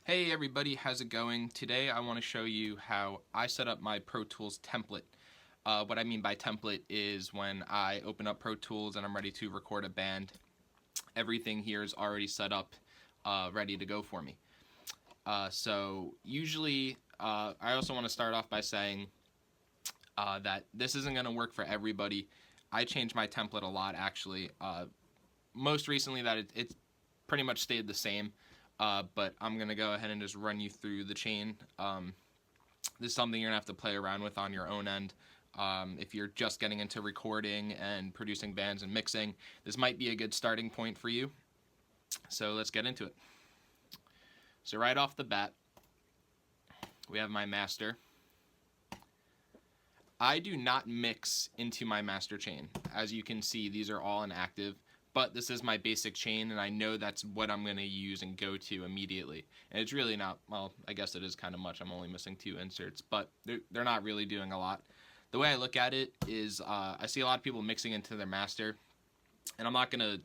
Hey everybody, how's it going? Today I want to show you how I set up my Pro Tools template. What I mean by template is when I open up Pro Tools and I'm ready to record a band, everything here is already set up, ready to go for me. So usually, I also want to start off by saying that this isn't going to work for everybody. I change my template a lot actually. Most recently that it's pretty much stayed the same. But I'm going to go ahead and just run you through the chain. This is something you're going to have to play around with on your own end. If you're just getting into recording and producing bands and mixing, this might be a good starting point for you. So let's get into it. So right off the bat, we have my master. I do not mix into my master chain. As you can see, these are all inactive. But this is my basic chain, and I know that's what I'm going to use and go to immediately. And it's really not, well, I guess it is kind of much. I'm only missing 2 inserts, but they're not really doing a lot. The way I look at it is I see a lot of people mixing into their master, and I'm not gonna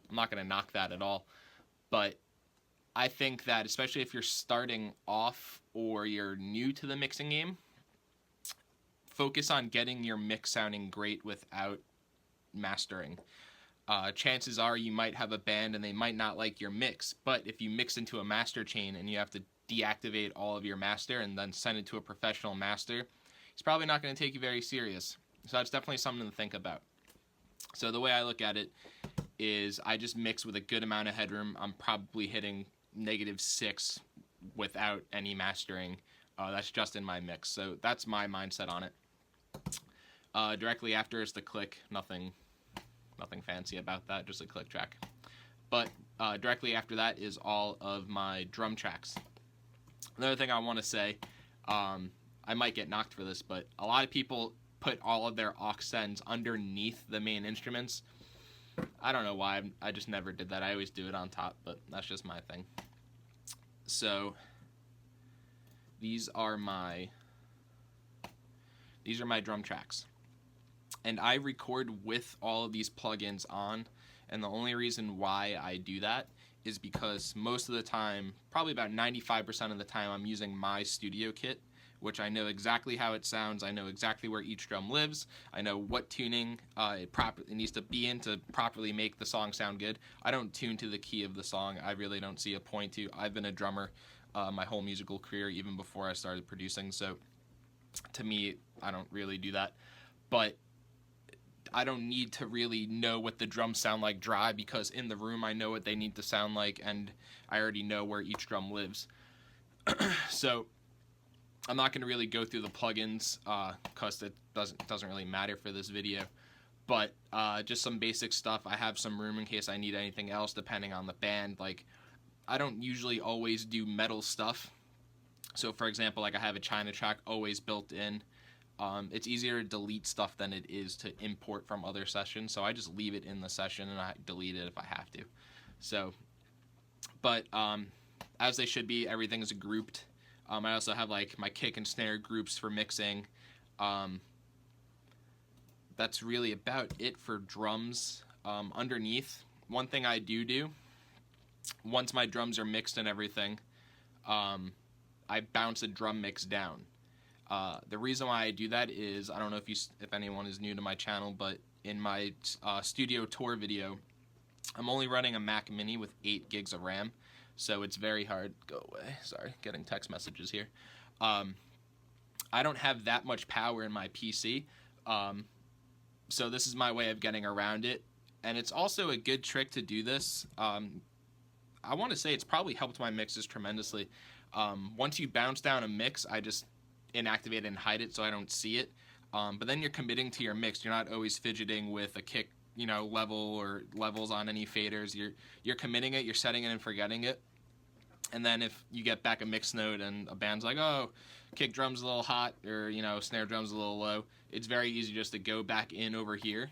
knock that at all. But I think that especially if you're starting off or you're new to the mixing game, focus on getting your mix sounding great without mastering. Chances are you might have a band and they might not like your mix, but if you mix into a master chain and you have to deactivate all of your master and then send it to a professional master, it's probably not going to take you very serious. So that's definitely something to think about. So the way I look at it is I just mix with a good amount of headroom. I'm probably hitting -6 without any mastering. That's just in my mix. So that's my mindset on it. Directly after is the click. Nothing fancy about that, just a click track. But directly after that is all of my drum tracks. Another thing I want to say, I might get knocked for this, but a lot of people put all of their aux sends underneath the main instruments. I don't know why, I just never did that. I always do it on top, but that's just my thing. So these are my drum tracks. And I record with all of these plugins on, and the only reason why I do that is because most of the time, probably about 95% of the time, I'm using my studio kit, which I know exactly how it sounds. I know exactly where each drum lives. I know what tuning it needs to be in to properly make the song sound good. I don't tune to the key of the song. I really don't see a point to. I've been a drummer my whole musical career, even before I started producing, so to me, I don't really do that. But I don't need to really know what the drums sound like dry, because in the room I know what they need to sound like and I already know where each drum lives. So I'm not going to really go through the plugins because it doesn't really matter for this video. But just some basic stuff. I have some room in case I need anything else depending on the band. Like, I don't usually always do metal stuff. So for example, like I have a China track always built in. It's easier to delete stuff than it is to import from other sessions, so I just leave it in the session and I delete it if I have to. So, but as they should be, everything is grouped. I also have like my kick and snare groups for mixing. That's really about it for drums. Underneath, one thing I do, once my drums are mixed and everything, I bounce a drum mix down. The reason why I do that is, I don't know if anyone is new to my channel, but in my studio tour video, I'm only running a Mac Mini with 8 gigs of RAM, so it's very hard. Go away. Sorry, getting text messages here. I don't have that much power in my PC, so this is my way of getting around it, and it's also a good trick to do this. I want to say it's probably helped my mixes tremendously. Once you bounce down a mix, I just inactivate it and hide it so I don't see it. But then you're committing to your mix. You're not always fidgeting with a kick, level or levels on any faders. You're committing it, you're setting it and forgetting it. And then if you get back a mix note and a band's like, oh, kick drum's a little hot, or snare drum's a little low, it's very easy just to go back in over here.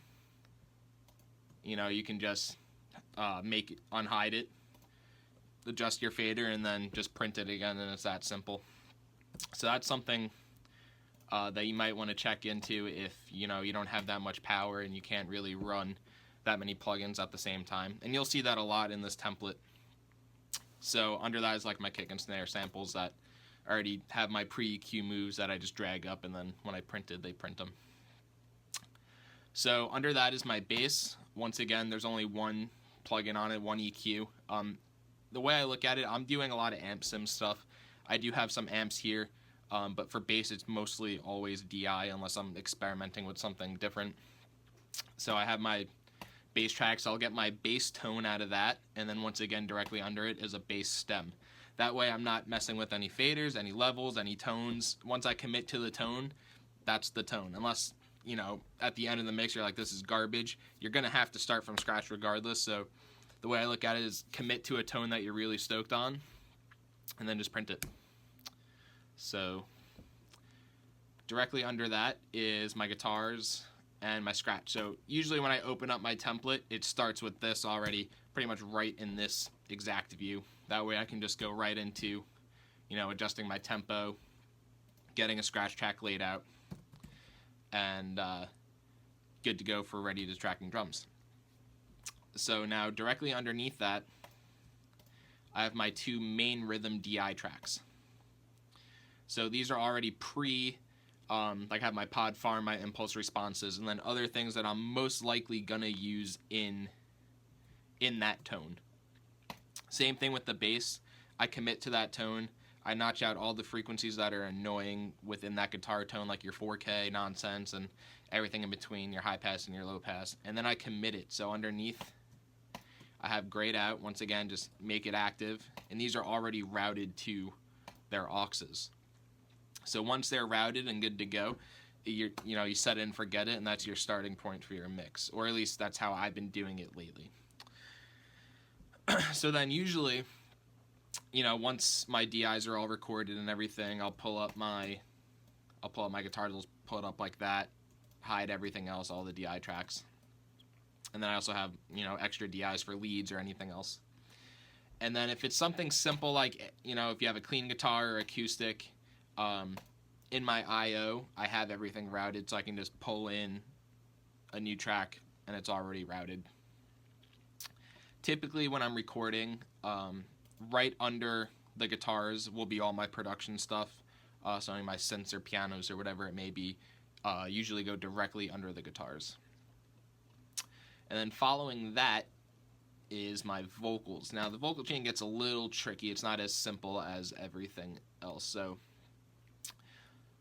You can just unhide it, adjust your fader, and then just print it again, and it's that simple. So that's something that you might want to check into if you don't have that much power and you can't really run that many plugins at the same time. And you'll see that a lot in this template. So under that is like my kick and snare samples that already have my pre-EQ moves that I just drag up, and then when I printed, they print them. So under that is my bass. Once again, there's only one plugin on it, one EQ. The way I look at it, I'm doing a lot of amp sim stuff. I do have some amps here, but for bass, it's mostly always DI unless I'm experimenting with something different. So I have my bass tracks. I'll get my bass tone out of that, and then once again, directly under it is a bass stem. That way I'm not messing with any faders, any levels, any tones. Once I commit to the tone, that's the tone. Unless, you know, at the end of the mix you're like, this is garbage, you're going to have to start from scratch regardless. So the way I look at it is commit to a tone that you're really stoked on, and then just print it. So directly under that is my guitars and my scratch. So usually when I open up my template, it starts with this already pretty much right in this exact view. That way I can just go right into, you know, adjusting my tempo, getting a scratch track laid out, and good to go for ready to tracking drums. So now directly underneath that, I have my two main rhythm DI tracks. So these are already like I have my pod farm, my impulse responses, and then other things that I'm most likely gonna use in that tone. Same thing with the bass. I commit to that tone. I notch out all the frequencies that are annoying within that guitar tone, like your 4K nonsense and everything in between, your high pass and your low pass, and then I commit it. So underneath, I have grayed out. Once again, just make it active, and these are already routed to their auxes. So once they're routed and good to go, you set it and forget it, and that's your starting point for your mix, or at least that's how I've been doing it lately. So then usually, you know, once my DIs are all recorded and everything, I'll pull up my guitar tools, pull it up like that, hide everything else, all the DI tracks, and then I also have, you know, extra DIs for leads or anything else. And then if it's something simple like, you know, if you have a clean guitar or acoustic, in my IO, I have everything routed, so I can just pull in a new track and it's already routed. Typically when I'm recording, right under the guitars will be all my production stuff. So any of my synths or pianos or whatever it may be, usually go directly under the guitars. And then following that is my vocals. Now the vocal chain gets a little tricky. It's not as simple as everything else.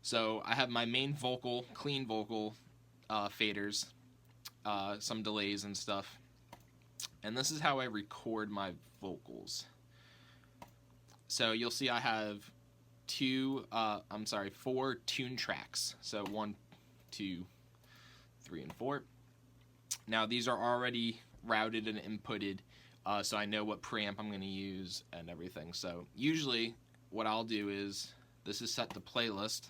So I have my main vocal, clean vocal faders, some delays and stuff. And this is how I record my vocals. So you'll see I have four tune tracks. So 1, 2, 3, and 4. Now these are already routed and inputted, so I know what preamp I'm going to use and everything. So usually what I'll do is, this is set to playlist.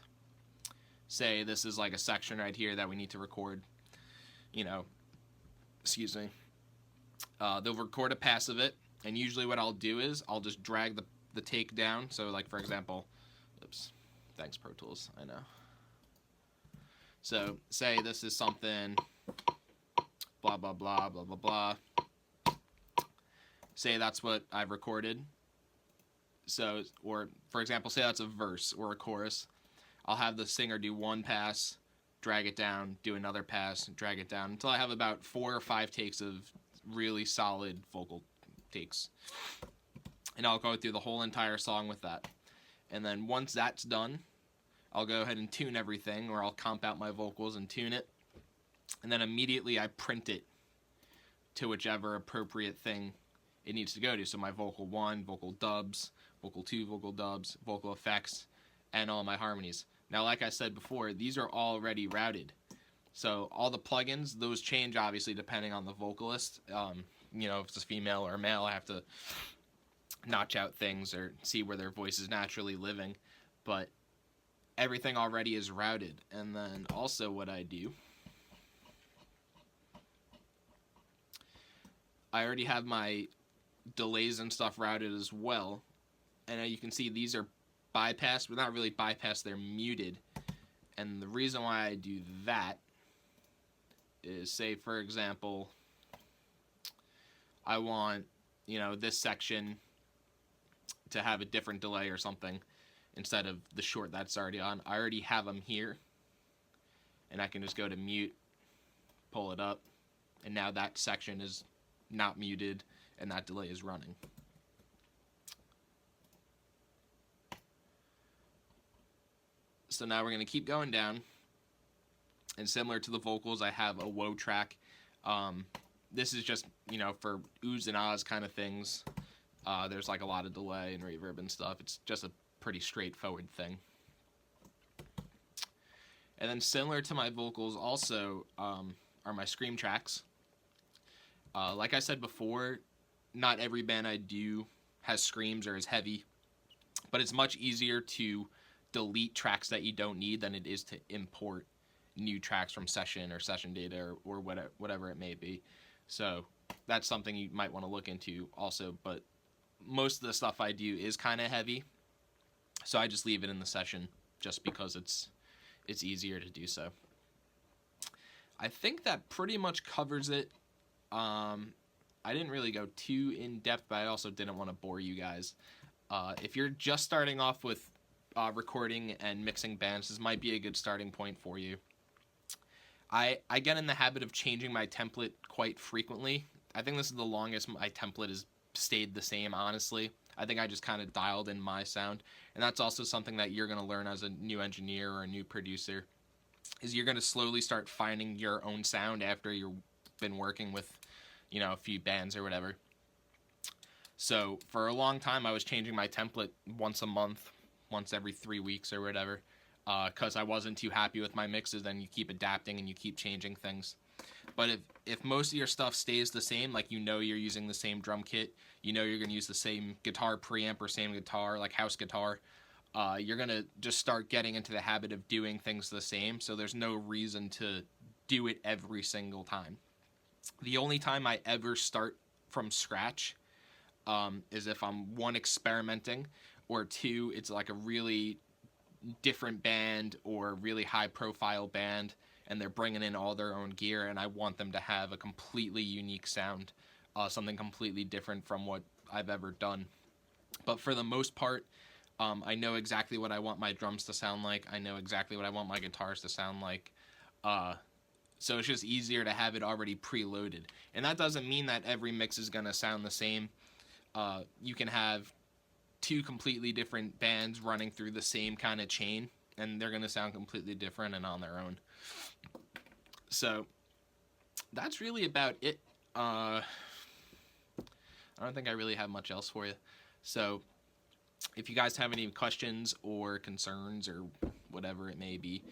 Say this is like a section right here that we need to record, you know, excuse me. They'll record a pass of it, and usually what I'll do is I'll just drag the take down. So like for example, oops, thanks Pro Tools, I know. So say this is something, blah blah blah blah blah blah. Say that's what I've recorded. So, or for example, say that's a verse or a chorus. I'll have the singer do one pass, drag it down, do another pass, drag it down, until I have about 4 or 5 takes of really solid vocal takes. And I'll go through the whole entire song with that. And then once that's done, I'll go ahead and tune everything, or I'll comp out my vocals and tune it. And then immediately I print it to whichever appropriate thing it needs to go to. So my vocal 1, vocal dubs, vocal 2, vocal dubs, vocal effects, and all my harmonies. Now, like I said before, these are already routed. So all the plugins, those change obviously depending on the vocalist. You know, if it's a female or a male, I have to notch out things or see where their voice is naturally living. But everything already is routed. And then also what I do, I already have my delays and stuff routed as well. And you can see these are bypassed, but not really bypassed, they're muted. And the reason why I do that is, say for example, I want, you know, this section to have a different delay or something instead of the short that's already on. I already have them here, and I can just go to mute, pull it up, and now that section is not muted and that delay is running. So now we're going to keep going down, and similar to the vocals, I have a whoa track. This is just, you know, for oohs and ahs kind of things. There's like a lot of delay and reverb and stuff. It's just a pretty straightforward thing. And then similar to my vocals also are my scream tracks. Like I said before, not every band I do has screams or is heavy, but it's much easier to delete tracks that you don't need than it is to import new tracks from session or session data or whatever it may be. So that's something you might want to look into also, but most of the stuff I do is kind of heavy, so I just leave it in the session just because it's easier to do so. I think that pretty much covers it. I didn't really go too in depth, but I also didn't want to bore you guys. If you're just starting off with recording and mixing bands, this might be a good starting point for you. I get in the habit of changing my template quite frequently. I think this is the longest my template has stayed the same, honestly. I think I just kind of dialed in my sound, and that's also something that you're going to learn as a new engineer or a new producer, is you're going to slowly start finding your own sound after you've been working with, you know, a few bands or whatever. So for a long time, I was changing my template once a month, once every 3 weeks or whatever, because I wasn't too happy with my mixes. Then you keep adapting and you keep changing things. But if most of your stuff stays the same, like you know you're using the same drum kit, you know you're going to use the same guitar preamp or same guitar, like house guitar, you're going to just start getting into the habit of doing things the same, so there's no reason to do it every single time. The only time I ever start from scratch is if I'm, one, experimenting, or two, it's like a really different band or really high profile band, and they're bringing in all their own gear, and I want them to have a completely unique sound, something completely different from what I've ever done. But for the most part, I know exactly what I want my drums to sound like. I know exactly what I want my guitars to sound like. So it's just easier to have it already preloaded. And that doesn't mean that every mix is going to sound the same. You can have two completely different bands running through the same kind of chain, and they're going to sound completely different and on their own. So that's really about it. I don't think I really have much else for you. So if you guys have any questions or concerns or whatever it may be,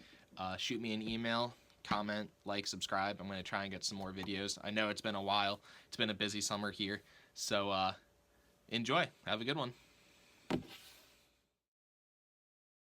shoot me an email, comment, like, subscribe. I'm going to try and get some more videos. I know it's been a while. It's been a busy summer here. So enjoy. Have a good one.